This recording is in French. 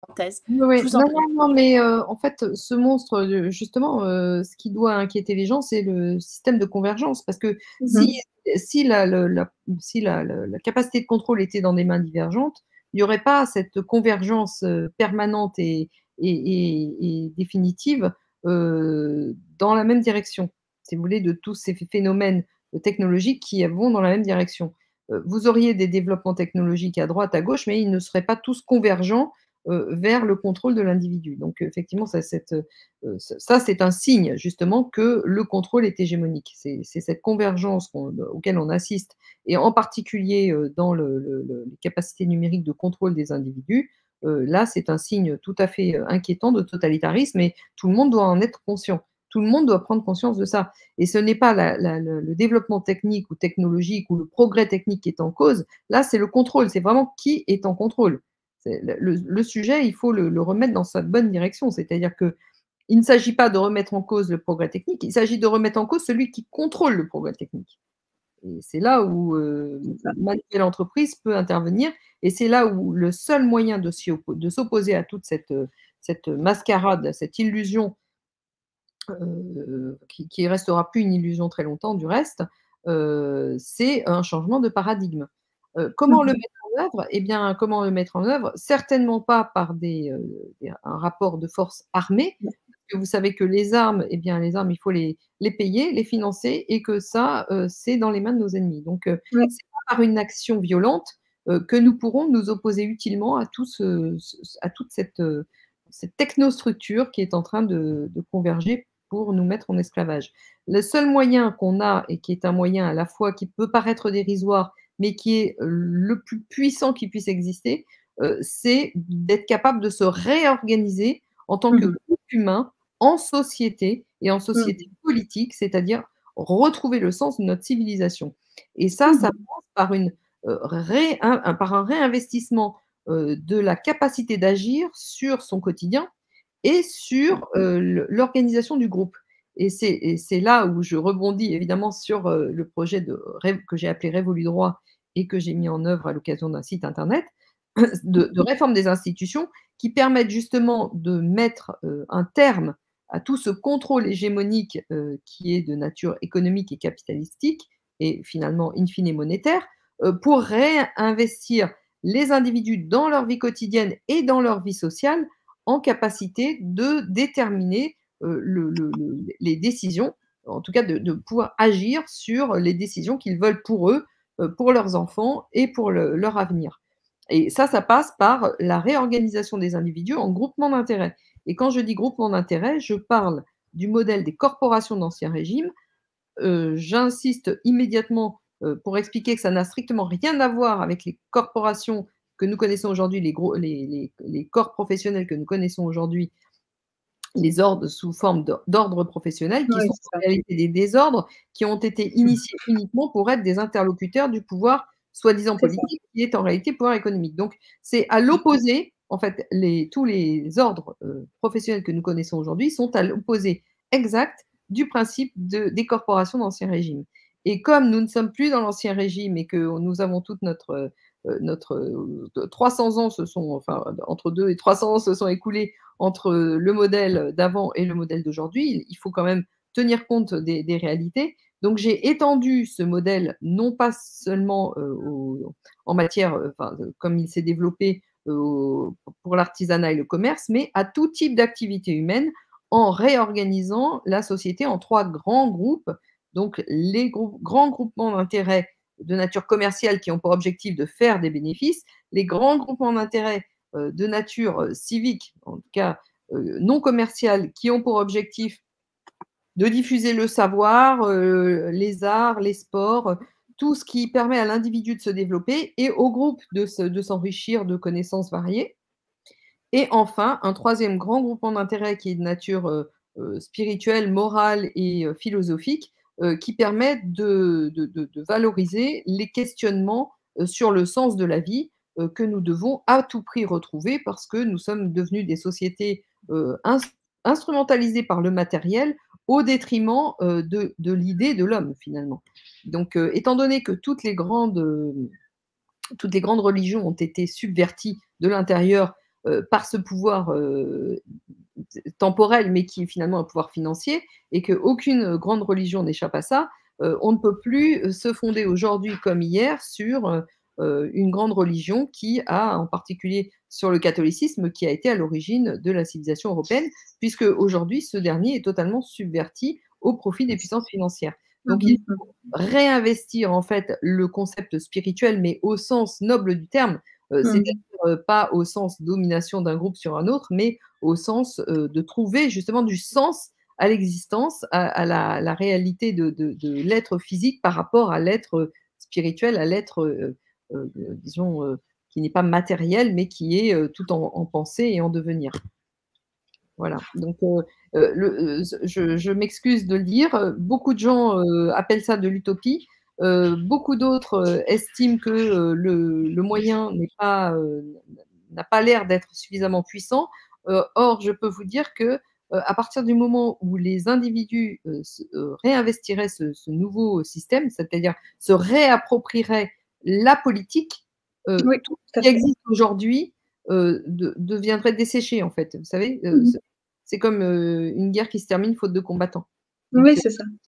parenthèse. Oui, Je oui. vous en Non, prie. non, non, mais en fait, ce monstre, justement, ce qui doit inquiéter les gens, c'est le système de convergence. Parce que si, Mmh. si, si la capacité de contrôle était dans des mains divergentes, il n'y aurait pas cette convergence permanente et définitive dans la même direction, si vous voulez, de tous ces phénomènes technologiques qui vont dans la même direction. Vous auriez des développements technologiques à droite, à gauche, mais ils ne seraient pas tous convergents vers le contrôle de l'individu. Donc effectivement, ça, c'est un signe justement que le contrôle est hégémonique. C'est cette convergence auquel on assiste, et en particulier dans les capacités numériques de contrôle des individus. Là, c'est un signe tout à fait inquiétant de totalitarisme, et tout le monde doit en être conscient. Tout le monde doit prendre conscience de ça. Et ce n'est pas le développement technique ou technologique ou le progrès technique qui est en cause. Là, c'est le contrôle. C'est vraiment qui est en contrôle. Le sujet, il faut le remettre dans sa bonne direction. C'est-à-dire qu'il ne s'agit pas de remettre en cause le progrès technique, il s'agit de remettre en cause celui qui contrôle le progrès technique. Et c'est là où C'est ça. manuel entreprise peut intervenir, et c'est là où le seul moyen de s'opposer à toute cette mascarade, cette illusion, qui restera plus une illusion très longtemps du reste, c'est un changement de paradigme. Comment le Mmh. mettre en œuvre? Eh bien, comment le mettre en œuvre? Certainement pas par un rapport de force armée, parce que vous savez que les armes, eh bien, les armes, il faut les payer, les financer, et que ça, c'est dans les mains de nos ennemis. Donc, Ouais. c'est pas par une action violente, que nous pourrons nous opposer utilement à à toute cette technostructure qui est en train de converger pour nous mettre en esclavage. Le seul moyen qu'on a, et qui est un moyen à la fois qui peut paraître dérisoire, mais qui est le plus puissant qui puisse exister, c'est d'être capable de se réorganiser en tant que Mmh. groupe humain, en société et en société Mmh. politique, c'est-à-dire retrouver le sens de notre civilisation. Et ça Mmh. passe par par un réinvestissement de la capacité d'agir sur son quotidien et sur l'organisation du groupe. Et c'est là où je rebondis évidemment sur le projet que j'ai appelé Révolu droit, et que j'ai mis en œuvre à l'occasion d'un site internet de réforme des institutions, qui permettent justement de mettre un terme à tout ce contrôle hégémonique qui est de nature économique et capitalistique, et finalement in fine monétaire, pour réinvestir les individus dans leur vie quotidienne et dans leur vie sociale, en capacité de déterminer les décisions, en tout cas de pouvoir agir sur les décisions qu'ils veulent pour eux, pour leurs enfants et pour leur avenir. Et ça passe par la réorganisation des individus en groupements d'intérêts. Et quand je dis groupement d'intérêts, je parle du modèle des corporations d'Ancien Régime. J'insiste immédiatement pour expliquer que ça n'a strictement rien à voir avec les corporations que nous connaissons aujourd'hui, les corps professionnels que nous connaissons aujourd'hui, les ordres sous forme d'ordres professionnels, qui Oui, sont c'est en ça. réalité des désordres qui ont été initiés uniquement pour être des interlocuteurs du pouvoir soi-disant C'est ça. politique, qui est en réalité pouvoir économique. Donc c'est à l'opposé, en fait, tous les ordres professionnels que nous connaissons aujourd'hui sont à l'opposé exact du principe des corporations d'Ancien Régime. Et comme nous ne sommes plus dans l'Ancien Régime, et que nous avons toute notre 300 ans enfin, entre 2 et 300 ans se sont écoulés entre le modèle d'avant et le modèle d'aujourd'hui, il faut quand même tenir compte des réalités. Donc j'ai étendu ce modèle, non pas seulement en matière, enfin, comme il s'est développé pour l'artisanat et le commerce, mais à tout type d'activité humaine, en réorganisant la société en trois grands groupes. Donc les grands groupements d'intérêts de nature commerciale qui ont pour objectif de faire des bénéfices, les grands groupements d'intérêts de nature civique, en tout cas non commerciale, qui ont pour objectif de diffuser le savoir, les arts, les sports, tout ce qui permet à l'individu de se développer, et au groupe de s'enrichir de connaissances variées. Et enfin, un troisième grand groupement d'intérêts qui est de nature spirituelle, morale et philosophique, qui permet de valoriser les questionnements sur le sens de la vie, que nous devons à tout prix retrouver, parce que nous sommes devenus des sociétés instrumentalisées par le matériel, au détriment de l'idée de l'homme finalement. Donc, étant donné que toutes les grandes religions ont été subverties de l'intérieur, par ce pouvoir, temporel, mais qui est finalement un pouvoir financier et qu'aucune grande religion n'échappe à ça. On ne peut plus se fonder aujourd'hui comme hier sur, une grande religion qui a en particulier sur le catholicisme, qui a été à l'origine de la civilisation européenne, puisque aujourd'hui ce dernier est totalement subverti au profit des puissances financières. Mmh Donc il mh. Mmh. faut réinvestir en fait le concept spirituel, mais au sens noble du terme, c'est-à-dire, Mmh. pas au sens domination d'un groupe sur un autre, mais au sens, de trouver justement du sens à l'existence, à la réalité de l'être physique par rapport à l'être, spirituel, à l'être, disons, qui n'est pas matériel, mais qui est, tout en pensée et en devenir. Voilà, donc je m'excuse de le dire, beaucoup de gens, appellent ça de l'utopie, beaucoup d'autres, estiment que, le moyen n'est pas, n'a pas l'air d'être suffisamment puissant. Or, je peux vous dire que, à partir du moment où les individus, réinvestiraient ce nouveau système, c'est-à-dire se réapproprieraient la politique, Oui, tout tout à ce qui fait. existe aujourd'hui, deviendrait desséché en fait. Vous savez, Mmh mh. c'est comme, une guerre qui se termine faute de combattants. Donc Oui, c'est ça.